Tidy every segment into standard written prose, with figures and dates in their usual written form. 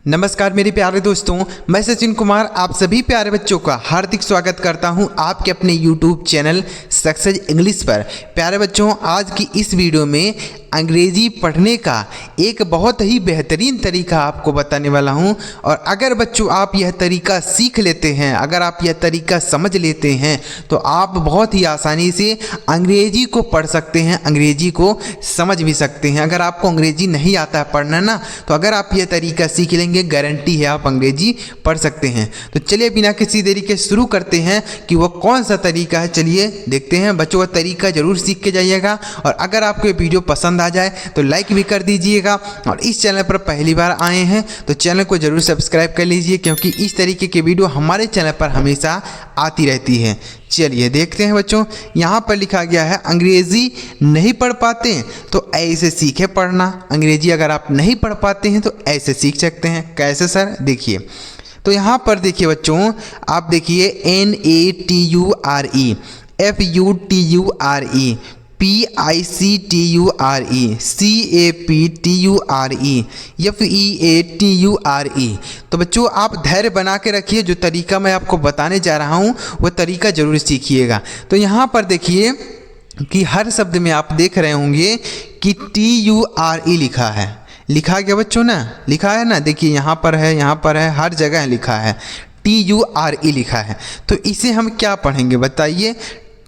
नमस्कार मेरे प्यारे दोस्तों, मैं सचिन कुमार आप सभी प्यारे बच्चों का हार्दिक स्वागत करता हूं आपके अपने YouTube चैनल सक्सेस इंग्लिश पर। प्यारे बच्चों, आज की इस वीडियो में अंग्रेजी पढ़ने का एक बहुत ही बेहतरीन तरीका आपको बताने वाला हूं। और अगर बच्चों आप यह तरीका सीख लेते हैं, अगर आप यह तरीका समझ लेते हैं तो आप बहुत ही आसानी से अंग्रेजी को पढ़ सकते हैं, अंग्रेजी को समझ भी सकते हैं। अगर आपको अंग्रेजी नहीं आता है पढ़ना ना, तो अगर आप यह तरीका सीख लेंगे, गारंटी है आप अंग्रेजी पढ़ सकते हैं। तो चलिए बिना किसी देरी के शुरू करते हैं कि वो कौन सा तरीका है। चलिए देखते हैं बच्चों, वो तरीका जरूर सीख के जाइएगा। और अगर आपको ये वीडियो पसंद आ जाए तो लाइक भी कर दीजिएगा। और इस चैनल पर पहली बार आए हैं तो चैनल को जरूर सब्सक्राइब कर लीजिए, क्योंकि इस तरीके की वीडियो हमारे चैनल पर हमेशा आती रहती है। चलिए देखते हैं बच्चों, यहाँ पर लिखा गया है अंग्रेजी नहीं पढ़ पाते तो ऐसे सीखे पढ़ना। अंग्रेजी अगर आप नहीं पढ़ पाते हैं तो ऐसे सीख सकते हैं। कैसे सर? देखिए, तो यहाँ पर देखिए बच्चों, आप देखिए NATURE, FUTURE, PICTURE, CAPTURE, FEATURE। तो बच्चों आप धैर्य बना के रखिए, जो तरीका मैं आपको बताने जा रहा हूँ वो तरीका जरूर सीखिएगा। तो यहाँ पर देखिए कि हर शब्द में आप देख रहे होंगे कि TURE लिखा है। लिखा गया बच्चों ना, लिखा है ना, देखिए यहाँ पर है, यहाँ पर है, हर जगह लिखा है TURE लिखा है। तो इसे हम क्या पढ़ेंगे बताइए?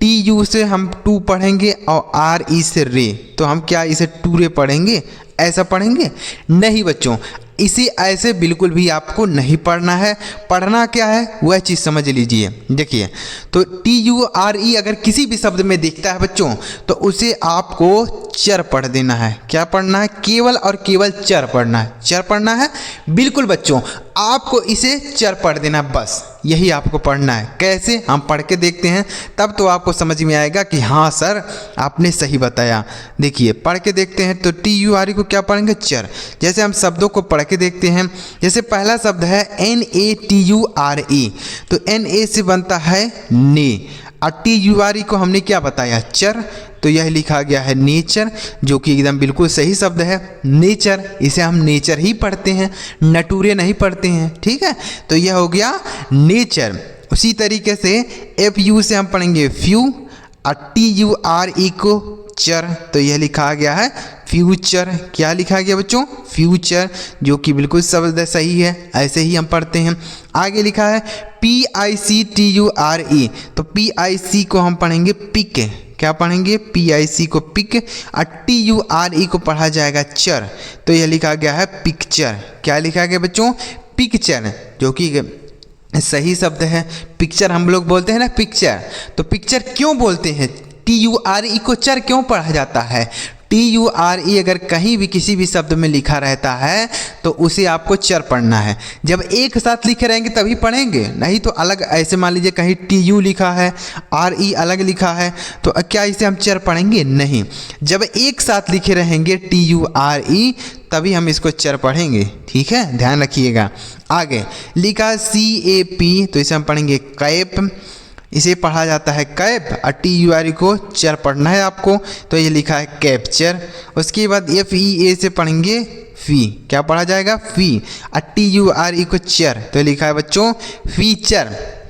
TU से हम टू पढ़ेंगे और RE से रे, तो हम क्या इसे टूरे पढ़ेंगे? ऐसा पढ़ेंगे? नहीं बच्चों, इसे ऐसे बिल्कुल भी आपको नहीं पढ़ना है। पढ़ना क्या है वह चीज़ समझ लीजिए। देखिए, तो TURE अगर किसी भी शब्द में दिखता है बच्चों तो उसे आपको चर पढ़ देना है। क्या पढ़ना है? केवल और केवल चर पढ़ना है। चर पढ़ना है, बिल्कुल बच्चों, आपको इसे चर पढ़ देना, बस यही आपको पढ़ना है। कैसे? हम पढ़ के देखते हैं, तब तो आपको समझ में आएगा कि हाँ सर आपने सही बताया। देखिए पढ़ के देखते हैं, तो TURE को क्या पढ़ेंगे? चर। जैसे हम शब्दों को पढ़ के देखते हैं, जैसे पहला शब्द है NATURE, तो NA से बनता है ने, और TURE को हमने क्या बताया? चर। तो यह लिखा गया है नेचर, जो कि एकदम बिल्कुल सही शब्द है, नेचर। इसे हम नेचर ही पढ़ते हैं, नटूरे नहीं पढ़ते हैं, ठीक है। तो यह हो गया नेचर। उसी तरीके से FU से हम पढ़ेंगे फ्यू, और TURE को चर, तो यह लिखा गया है फ्यूचर। क्या लिखा गया बच्चों? फ्यूचर, जो कि बिल्कुल शब्द सही है, ऐसे ही हम पढ़ते हैं। आगे लिखा है PICTURE, तो PIC को हम पढ़ेंगे पिक। क्या पढ़ेंगे? PIC को पिक, और TURE को पढ़ा जाएगा चर, तो यह लिखा गया है पिक्चर। क्या लिखा गया बच्चों? पिक्चर, जो कि सही शब्द है। पिक्चर हम लोग बोलते हैं ना, पिक्चर। तो पिक्चर क्यों बोलते हैं? TURE को चर क्यों पढ़ा जाता है? TURE अगर कहीं भी किसी भी शब्द में लिखा रहता है तो उसे आपको चर पढ़ना है। जब एक साथ लिखे रहेंगे तभी पढ़ेंगे, नहीं तो अलग। ऐसे मान लीजिए कहीं TU लिखा है, RE अलग लिखा है, तो क्या इसे हम चर पढ़ेंगे? नहीं। जब एक साथ लिखे रहेंगे TURE तभी हम इसको चर पढ़ेंगे, ठीक है, ध्यान रखिएगा। आगे लिखा CAP, तो इसे हम पढ़ेंगे कैप। इसे पढ़ा जाता है कैप, और TURE को चर पढ़ना है आपको, तो ये लिखा है कैप्चर। उसके बाद FEA से पढ़ेंगे फी। क्या पढ़ा जाएगा? फी, और TURE को चर, तो लिखा है बच्चों फीचर।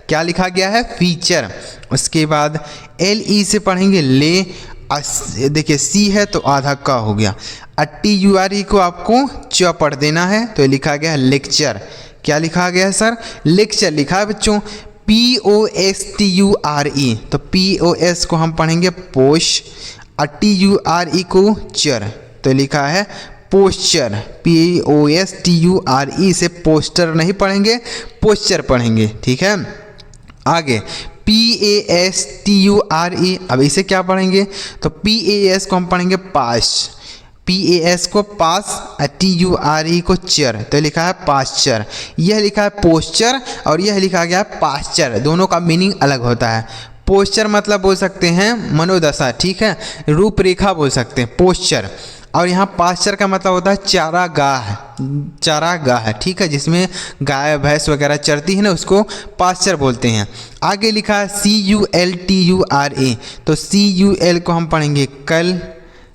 क्या लिखा गया है? फीचर। उसके बाद LE से पढ़ेंगे ले, देखिए C है तो आधा का हो गया, और TURE को आपको च पढ़ देना है, तो लिखा गया है लेक्चर। क्या लिखा गया है सर? लेक्चर लिखा है बच्चों। POSTURE, तो POS को हम पढ़ेंगे पोश, और TURE को चर, तो लिखा है पोस्चर। POSTURE से पोस्टर नहीं पढ़ेंगे, पोस्चर पढ़ेंगे, ठीक है। आगे PASTURE, अब इसे क्या पढ़ेंगे? तो PAS को हम पढ़ेंगे पास, PAS को पास, TURE को चर, तो लिखा है पास्चर। यह लिखा है पोस्चर, और यह लिखा गया है पास्चर। दोनों का मीनिंग अलग होता है। पोस्चर मतलब बोल सकते हैं मनोदशा, ठीक है, रूपरेखा बोल सकते हैं पोस्चर। और यहाँ पास्चर का मतलब होता है चारागाह, चारागाह, ठीक है, जिसमें गाय भैंस वगैरह चरती है ना, उसको पास्चर बोलते हैं। आगे लिखा है CULTURE, तो CUL को हम पढ़ेंगे कल,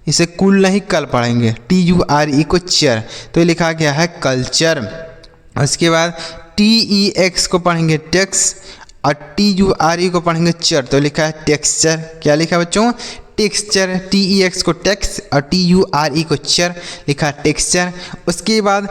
इसे कुल नहीं कल पढ़ेंगे। TURE को चर, तो ये लिखा गया है कल्चर। उसके बाद TEX को पढ़ेंगे टेक्स और TURE को पढ़ेंगे चर, तो लिखा है टेक्सचर। क्या लिखा है बच्चों? टेक्सचर। TEX को टेक्स और TURE को चर, लिखा है टेक्सचर। उसके बाद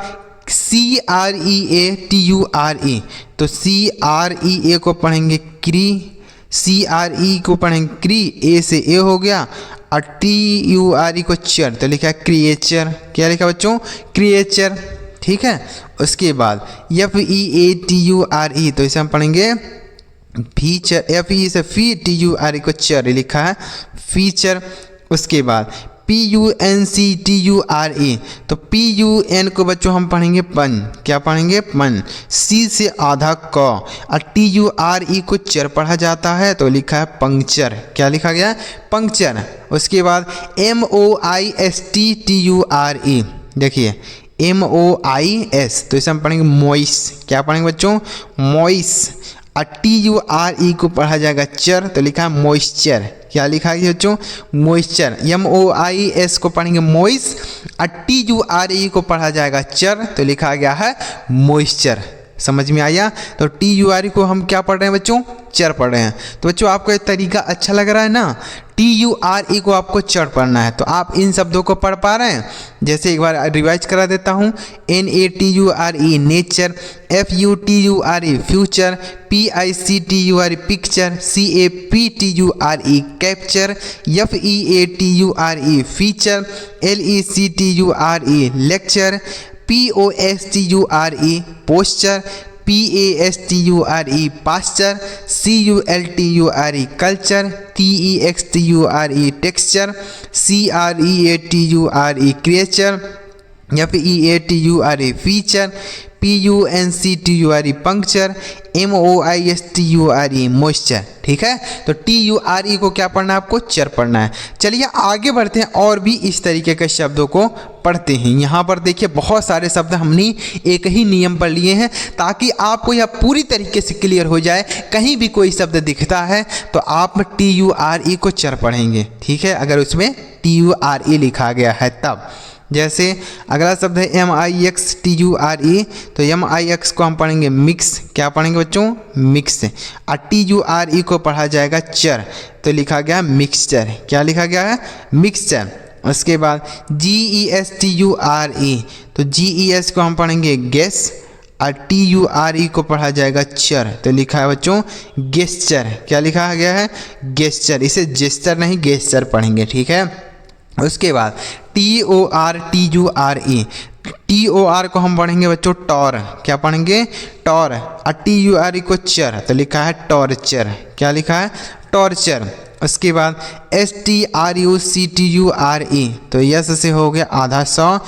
CREATURE, तो CREA को पढ़ेंगे क्री, CRE को पढ़ेंगे क्री, ए से ए हो गया, और TURE को चर, तो लिखा है क्रिएचर। क्या लिखा बच्चों? क्रिएचर। ठीक है। उसके बाद FEATURE, तो इसे हम पढ़ेंगे फीचर, FE से फी, TURE को चर, लिखा है फीचर। उसके बाद PUNCTURE, तो PUN को बच्चों हम पढ़ेंगे पन। क्या पढ़ेंगे? पन। C से आधा क, और TURE को चर पढ़ा जाता है, तो लिखा है पंक्चर। क्या लिखा गया? पंक्चर। उसके बाद MOISTTURE, देखिए MOIS, तो इसे हम पढ़ेंगे मॉइस। क्या पढ़ेंगे बच्चों? मॉइस। और TURE को पढ़ा जाएगा चर, तो लिखा है मॉइस्चर। क्या लिखा है बच्चों? मॉइस्चर। MOIS को पढ़ेंगे मॉइस, और TURE को पढ़ा जाएगा चर, तो लिखा गया है मॉइस्चर। समझ में आया? तो TURE को हम क्या पढ़ रहे हैं बच्चों? चर पढ़ रहे हैं। तो बच्चों आपको ये तरीका अच्छा लग रहा है ना? TURE को आपको चर पढ़ना है, तो आप इन शब्दों को पढ़ पा रहे हैं? जैसे एक बार रिवाइज करा देता हूँ। NATURE nature, FUTURE future, PICTURE picture, CAPTURE capture, FEATURE feature, LECTURE lecture, POSTURE posture, PASTURE pasture, CULTURE culture, TEXTURE texture, CREATURE creature, FEATURE feature, PUNCTURE puncture, MOISTURE moisture. ठीक है। तो TURE को क्या पढ़ना है? आपको चर पढ़ना है। चलिए आगे बढ़ते हैं और भी इस तरीके के शब्दों को पढ़ते हैं। यहाँ पर देखिए बहुत सारे शब्द हमने एक ही नियम पर लिए हैं, ताकि आपको यह पूरी तरीके से क्लियर हो जाए। कहीं भी कोई शब्द दिखता है तो आप TURE को चर पढ़ेंगे। ठीक है, अगर उसमें TURE लिखा गया है तब। जैसे अगला शब्द है MIXTURE, तो MIX को हम पढ़ेंगे मिक्स। क्या पढ़ेंगे बच्चों? मिक्स। और TURE को पढ़ा जाएगा चर, तो लिखा गया मिक्सचर। क्या लिखा गया है? मिक्सचर। उसके बाद GESTURE, तो GES को हम पढ़ेंगे गेस, और TURE को पढ़ा जाएगा चर, तो लिखा है बच्चों गेस्चर। क्या लिखा गया है? गेस्चर। इसे जेस्चर नहीं गेस्चर पढ़ेंगे। ठीक है। उसके बाद TORTURE, TOR को हम पढ़ेंगे बच्चों टॉर। क्या पढ़ेंगे? टॉर। और TURE को चर, तो लिखा है टॉर्चर। क्या लिखा है? टॉर्चर। उसके बाद STRUCTURE, तो यस से हो गया आधा सौ,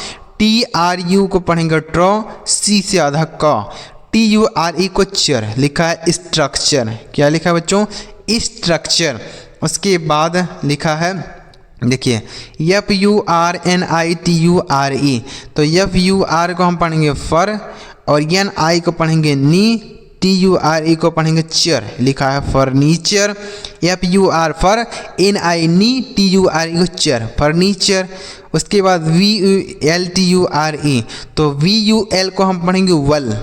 TRU को पढ़ेंगे ट्रॉ, C से आधा क, TURE को चर, लिखा है स्ट्रक्चर। क्या लिखा है बच्चों? स्ट्रक्चर। उसके बाद लिखा है देखिए FURNITURE, तो FUR को हम पढ़ेंगे फर, और NI को पढ़ेंगे नी, TURE को पढ़ेंगे चर, लिखा है फर्नीचर। FUR फर, NI नी, TURE को चर, फर्नीचर। उसके बाद VULTURE, तो VUL को हम पढ़ेंगे वल,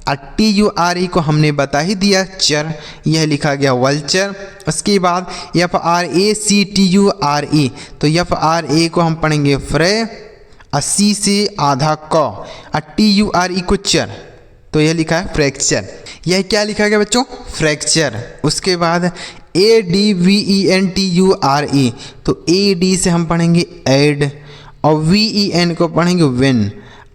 और TURE को हमने बता ही दिया चर, यह लिखा गया वल्चर। उसके बाद FRACTURE, तो FRA को हम पढ़ेंगे फ्रे, और C से आधा क, और TURE को चर, तो यह लिखा है फ्रैक्चर। यह क्या लिखा गया बच्चों? फ्रैक्चर। उसके बाद ADVENTURE, तो AD से हम पढ़ेंगे एड, और VEN को पढ़ेंगे वेन,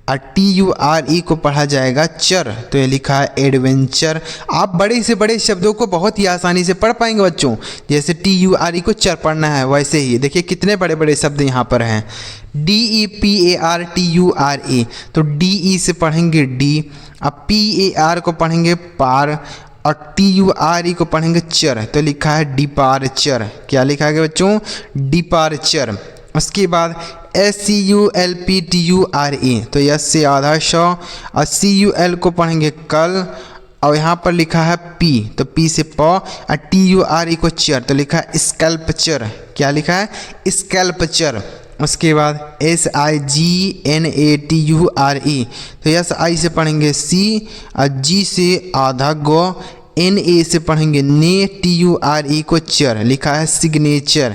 और TURE को पढ़ा जाएगा चर, तो ये लिखा है एडवेंचर। आप बड़े से बड़े शब्दों को बहुत ही आसानी से पढ़ पाएंगे बच्चों। जैसे TURE को चर पढ़ना है, वैसे ही देखिए कितने बड़े बड़े शब्द यहाँ पर हैं। DEPARTURE, तो DE से पढ़ेंगे डी, अब PAR को पढ़ेंगे पार, और TURE को पढ़ेंगे चर, तो लिखा है डिपार्चर। क्या लिखा गया बच्चों? डिपार्चर। उसके बाद SCULPTURE, तो यस से आधा शौ, और CUL को पढ़ेंगे कल, और यहाँ पर लिखा है P, तो P से प, और TURE को चर, तो लिखा है स्कल्पचर। क्या लिखा है? स्कल्पचर। उसके बाद SIGNATURE, तो SI से पढ़ेंगे सी, और G से आधा गो, NA से पढ़ेंगे ने, TURE को चर, लिखा है सिग्नेचर।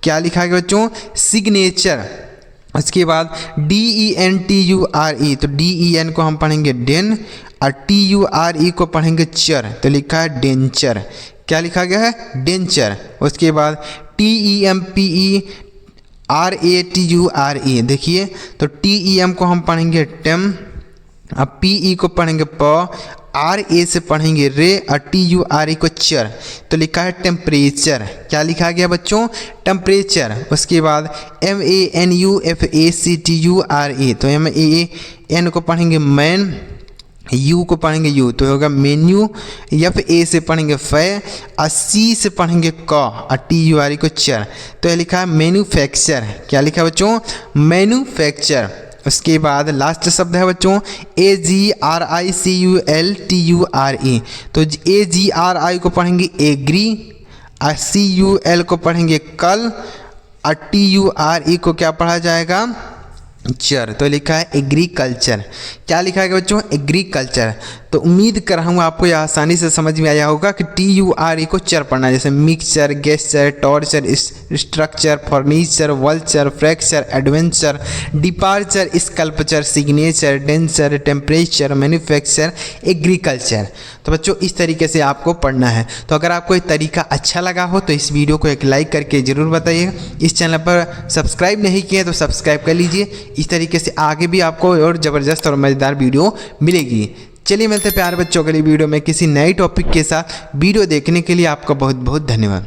क्या लिखा गया बच्चों? सिग्नेचर। उसके बाद DENTURE, तो DEN को हम पढ़ेंगे डेन, और TURE को पढ़ेंगे चर, तो लिखा है डेंचर। क्या लिखा गया है? डेंचर। उसके बाद TEMPERATURE, देखिए तो TEM को हम पढ़ेंगे टेम, अब PE को पढ़ेंगे प, RA से पढ़ेंगे रे, और TURE को चर, तो लिखा है टेम्परेचर। क्या लिखा गया बच्चों? टेम्परेचर। उसके बाद MANUFACTURE, तो MAN को पढ़ेंगे मैन, U को पढ़ेंगे यू, तो होगा मेन्यू, FA से पढ़ेंगे फै, और C से पढ़ेंगे क, और TURE को चर, तो यह लिखा है मैन्युफैक्चर। क्या लिखा है बच्चों? मैन्युफैक्चर। उसके बाद लास्ट शब्द है बच्चों AGRICULTURE, तो AGRI को पढ़ेंगे एग्री, और CUL को पढ़ेंगे कल, और TURE को क्या पढ़ा जाएगा? चर, तो लिखा है एग्रीकल्चर। क्या लिखा है बच्चों? एग्रीकल्चर। तो उम्मीद कर रहा हूँ आपको यह आसानी से समझ में आया होगा कि TURE को चर पढ़ना, जैसे mixture, gesture, torture, structure, furniture, vulture, fracture, adventure, departure, sculpture, signature, denser, temperature, manufacture, agriculture. तो बच्चों इस तरीके से आपको पढ़ना है। तो अगर आपको ये तरीका अच्छा लगा हो तो इस वीडियो को एक लाइक करके ज़रूर बताइएगा। इस चैनल पर सब्सक्राइब नहीं किए तो सब्सक्राइब कर लीजिए। इस तरीके से आगे भी आपको और ज़बरदस्त और मज़ेदार वीडियो मिलेगी। चलिए मिलते हैं प्यारे बच्चों अगली वीडियो में किसी नए टॉपिक के साथ। वीडियो देखने के लिए आपका बहुत बहुत धन्यवाद।